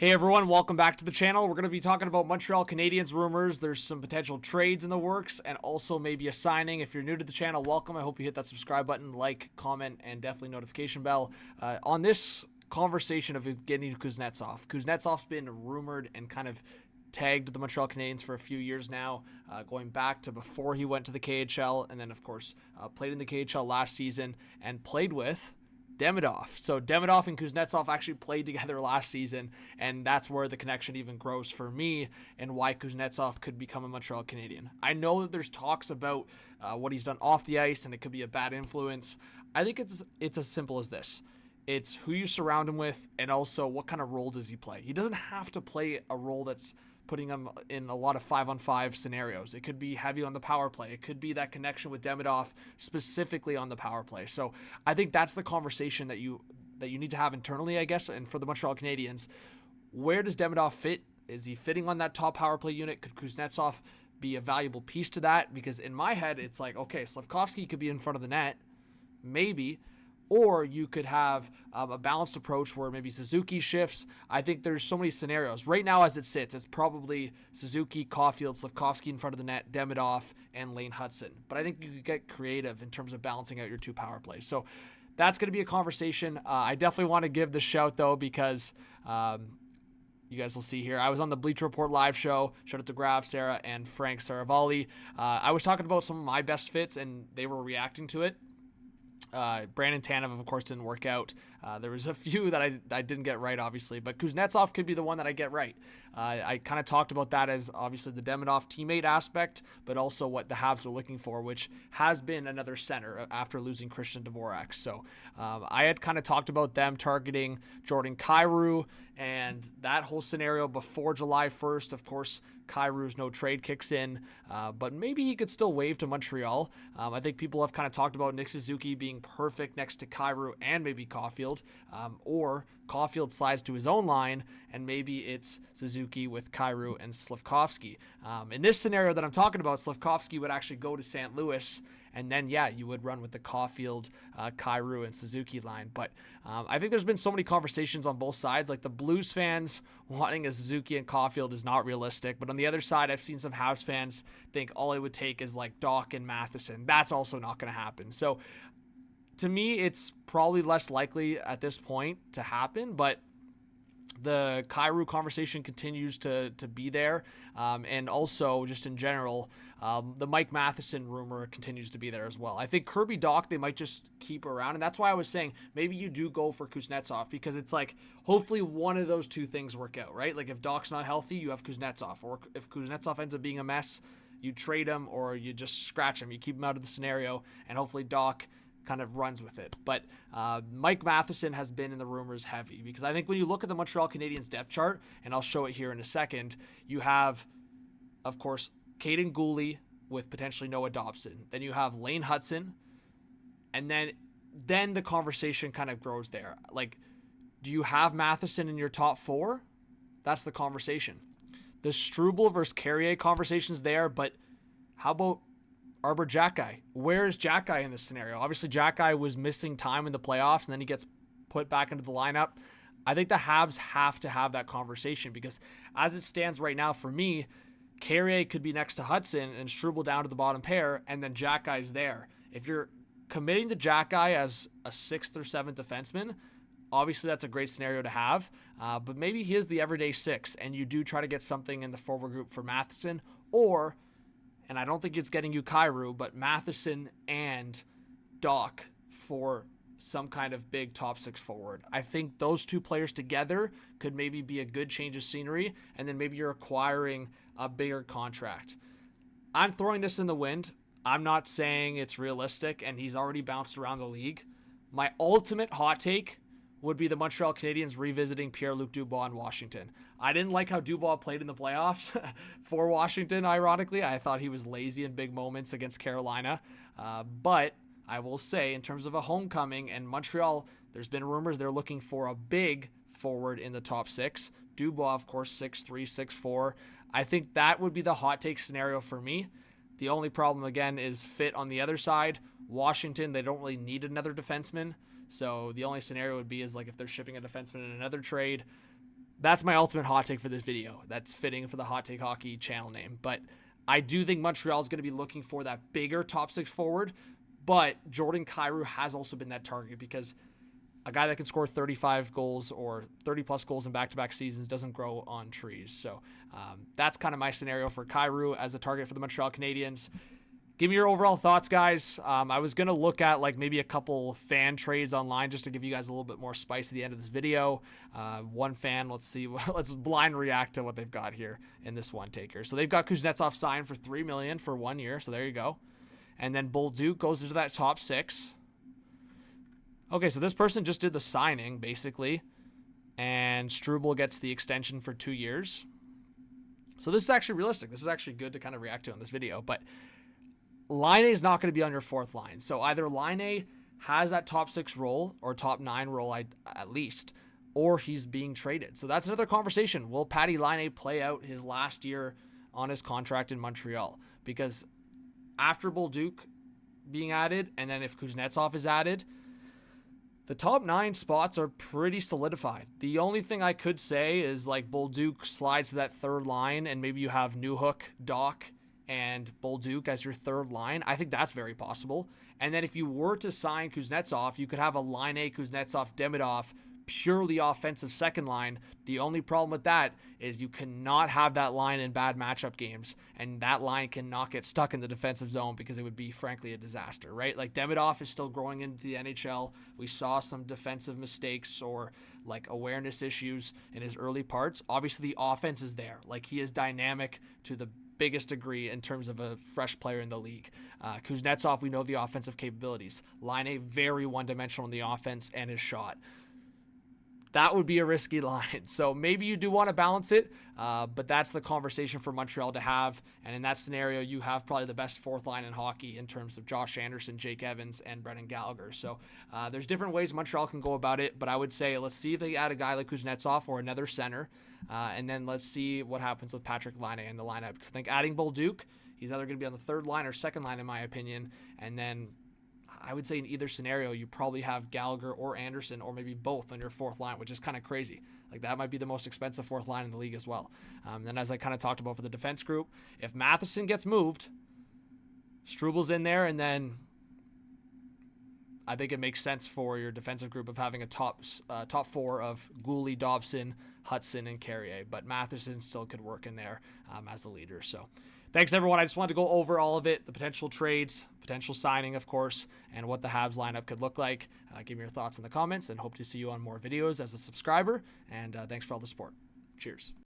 Hey everyone, welcome back to the channel. We're going to be talking about Montreal Canadiens rumors. There's some potential trades in the works and also maybe a signing. If you're new to the channel, welcome. I hope you hit that subscribe button, like, comment, and definitely notification bell. On this conversation of Evgeny Kuznetsov. Kuznetsov's been rumored and kind of tagged the Montreal Canadiens for a few years now, going back to before he went to the KHL, and then of course played in the KHL last season and played with Demidov. So Demidov and Kuznetsov actually played together last season, and that's where the connection even grows for me and why Kuznetsov could become a Montreal Canadien. I know that there's talks about what he's done off the ice, and it could be a bad influence. I think it's as simple as this. It's who you surround him with, and also what kind of role does he play. He doesn't have to play a role that's putting him in a lot of 5-on-5 scenarios. It could be heavy on the power play. It could be that connection with Demidov specifically on the power play. So I think that's the conversation that you need to have internally, I guess, and for the Montreal Canadiens. Where does Demidov fit? Is he fitting on that top power play unit? Could Kuznetsov be a valuable piece to that? Because in my head, it's like, okay, Slafkovsky could be in front of the net, maybe. Or you could have a balanced approach where maybe Suzuki shifts. I think there's so many scenarios. Right now, as it sits, it's probably Suzuki, Caulfield, Slafkovsky in front of the net, Demidov, and Lane Hudson. But I think you could get creative in terms of balancing out your two power plays. So that's going to be a conversation. I definitely want to give the shout, though, because you guys will see here. I was on the Bleacher Report live show. Shout out to Grav, Sarah, and Frank Saravalli. I was talking about some of my best fits, and they were reacting to it. Brandon Tanev, of course, didn't work out. There was a few that I didn't get right, obviously, but Kuznetsov could be the one that I get right. I kind of talked about that as obviously the Demidov teammate aspect, but also what the Habs are looking for, which has been another center after losing Christian Dvorak. So I had kind of talked about them targeting Jordan Kyrou and that whole scenario before July 1st. Of course, Kairou's no trade kicks in, but maybe he could still waive to Montreal. I think people have kind of talked about Nick Suzuki being perfect next to Kyrou and maybe Caulfield, or Caulfield slides to his own line, and maybe it's Suzuki with Kyrou and Slafkovsky. In this scenario that I'm talking about, Slafkovsky would actually go to St. Louis, and then, yeah, you would run with the Caulfield, Kyrou, and Suzuki line. But I think there's been so many conversations on both sides. Like the Blues fans wanting a Suzuki and Caulfield is not realistic. But on the other side, I've seen some Habs fans think all it would take is like Doc and Matheson. That's also not going to happen. So to me, it's probably less likely at this point to happen. But the Kyrou conversation continues to be there, and also just in general, the Mike Matheson rumor continues to be there as well. I think Kirby Dach, they might just keep around, and that's why I was saying maybe you do go for Kuznetsov, because it's like hopefully one of those two things work out, right? Like if Dach's not healthy, you have Kuznetsov, or if Kuznetsov ends up being a mess, you trade him or you just scratch him, you keep him out of the scenario, and hopefully Dach kind of runs with it. But Mike Matheson has been in the rumors heavy, because I think when you look at the Montreal Canadiens depth chart, and I'll show it here in a second, you have, of course, Caden Gooley with potentially Noah Dobson. Then you have Lane Hudson, and then the conversation kind of grows there. Like, do you have Matheson in your top four? That's the conversation. The Struble versus Carrier conversation's there, but how about Arbor Jackeye? Where is Jackeye in this scenario? Obviously, Jackeye was missing time in the playoffs, and then he gets put back into the lineup. I think the Habs have to have that conversation, because as it stands right now for me, Carrier could be next to Hudson and Struble down to the bottom pair, and then Jackeye's there. If you're committing to Jackeye as a 6th or 7th defenseman, obviously that's a great scenario to have, but maybe he is the everyday 6, and you do try to get something in the forward group for Matheson, or, and I don't think it's getting you Kyrou, but Matheson and Dach for some kind of big top 6 forward. I think those two players together could maybe be a good change of scenery, and then maybe you're acquiring a bigger contract. I'm throwing this in the wind. I'm not saying it's realistic, and he's already bounced around the league. My ultimate hot take would be the Montreal Canadiens revisiting Pierre-Luc Dubois in Washington. I didn't like how Dubois played in the playoffs for Washington, ironically. I thought he was lazy in big moments against Carolina. But I will say, in terms of a homecoming, and Montreal, there's been rumors they're looking for a big forward in the top 6. Dubois, of course, 6'3", 6'4". I think that would be the hot take scenario for me. The only problem, again, is fit on the other side. Washington, they don't really need another defenseman. So the only scenario would be is like if they're shipping a defenseman in another trade. that's my ultimate hot take for this video. That's fitting for the Hot Take Hockey channel name. But I do think Montreal is going to be looking for that bigger top six forward. But Jordan Kyrou has also been that target because a guy that can score 35 goals or 30-plus goals in back-to-back seasons doesn't grow on trees. So that's kind of my scenario for Kyrou as a target for the Montreal Canadiens. Give me your overall thoughts, guys. I was going to look at like maybe a couple fan trades online just to give you guys a little bit more spice at the end of this video. One fan, let's see. Let's blind react to what they've got here in this one taker. So they've got Kuznetsov signed for $3 million for 1 year. So there you go. And then Bolduc goes into that top six. Okay, so this person just did the signing, basically. And Struble gets the extension for 2 years. So this is actually realistic. This is actually good to kind of react to in this video. But Laine is not going to be on your fourth line. So either Laine has that top six role or top nine role at least, or he's being traded. So that's another conversation. Will Patty Laine play out his last year on his contract in Montreal? Because after Bolduc being added, and then if Kuznetsov is added, the top 9 spots are pretty solidified. The only thing I could say is like Bolduc slides to that third line and maybe you have Newhook, Doc, and Bolduc as your third line. I think that's very possible. And then if you were to sign Kuznetsov, you could have a Laine, Kuznetsov, Demidov, purely offensive second line. The only problem with that is you cannot have that line in bad matchup games, and that line cannot get stuck in the defensive zone because it would be, frankly, a disaster, right? Like Demidov is still growing into the NHL. We saw some defensive mistakes or like awareness issues in his early parts. Obviously, the offense is there. Like he is dynamic to the biggest degree in terms of a fresh player in the league. Kuznetsov, we know the offensive capabilities. Laine, very one-dimensional in the offense and his shot. That would be a risky line. So maybe you do want to balance it, but that's the conversation for Montreal to have. And in that scenario, you have probably the best fourth line in hockey in terms of Josh Anderson, Jake Evans, and Brendan Gallagher. So there's different ways Montreal can go about it, but I would say let's see if they add a guy like Kuznetsov or another center, and then let's see what happens with Patrick Laine in the lineup. Because I think adding Bolduc, he's either going to be on the third line or second line in my opinion, and then I would say in either scenario, you probably have Gallagher or Anderson or maybe both on your fourth line, which is kind of crazy. Like that might be the most expensive fourth line in the league as well. Then as I kind of talked about for the defense group, if Matheson gets moved, Struble's in there, and then I think it makes sense for your defensive group of having a top 4 of Gooley, Dobson, Hudson, and Carrier. But Matheson still could work in there as the leader. So thanks, everyone. I just wanted to go over all of it, the potential trades, potential signing, of course, and what the Habs lineup could look like. Give me your thoughts in the comments, and hope to see you on more videos as a subscriber. And thanks for all the support. Cheers.